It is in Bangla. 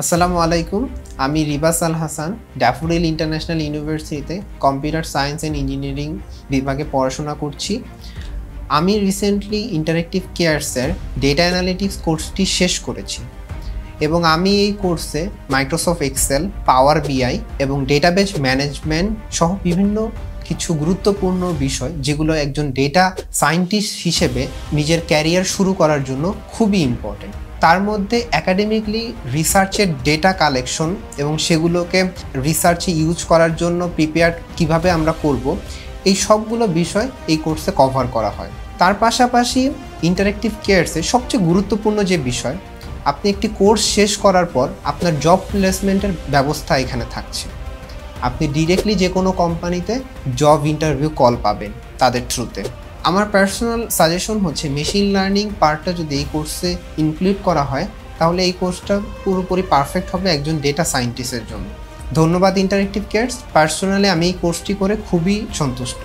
আসসালামু আলাইকুম। আমি রিবাস আল হাসান ড্যাফোডিল ইন্টারন্যাশনাল ইউনিভার্সিটিতে কম্পিউটার সায়েন্স অ্যান্ড ইঞ্জিনিয়ারিং বিভাগে পড়াশোনা করছি। আমি রিসেন্টলি ইন্টারেক্টিভ কেয়ারসের ডেটা অ্যানালিটিক্স কোর্সটি শেষ করেছি এবং আমি এই কোর্সে মাইক্রোসফট এক্সেল, পাওয়ার বিআই এবং ডেটাবেজ ম্যানেজমেন্ট সহ বিভিন্ন কিছু গুরুত্বপূর্ণ বিষয় যেগুলো একজন ডেটা সায়েন্টিস্ট হিসেবে নিজের ক্যারিয়ার শুরু করার জন্য খুবই ইম্পর্টেন্ট। তার মধ্যে একাডেমিকলি রিসার্চের ডেটা কালেকশন এবং সেগুলোকে রিসার্চে ইউজ করার জন্য প্রিপেয়ার কিভাবে আমরা করব, এই সবগুলো বিষয় এই কোর্সে কভার করা হয়। তার পাশাপাশি ইন্টারেক্টিভ কেয়ারসে সবচেয়ে গুরুত্বপূর্ণ যে বিষয়, আপনি একটি কোর্স শেষ করার পর আপনার জব প্লেসমেন্টের ব্যবস্থা এখানে থাকছে। আপনি ডিরেক্টলি যে কোনো কোম্পানিতে জব ইন্টারভিউ কল পাবেন তাদের থ্রুতে। আমার পার্সোনাল সাজেশন হচ্ছে মেশিন লার্নিং পার্টটা যদি এই কোর্সে ইনক্লুড করা হয় তাহলে এই কোর্সটা পুরোপুরি পারফেক্ট হবে একজন ডেটা সায়েন্টিস্টের জন্য। ধন্যবাদ ইন্টারেক্টিভ কেয়ারস। পার্সোনালি আমি এই কোর্সটি করে খুবই সন্তুষ্ট।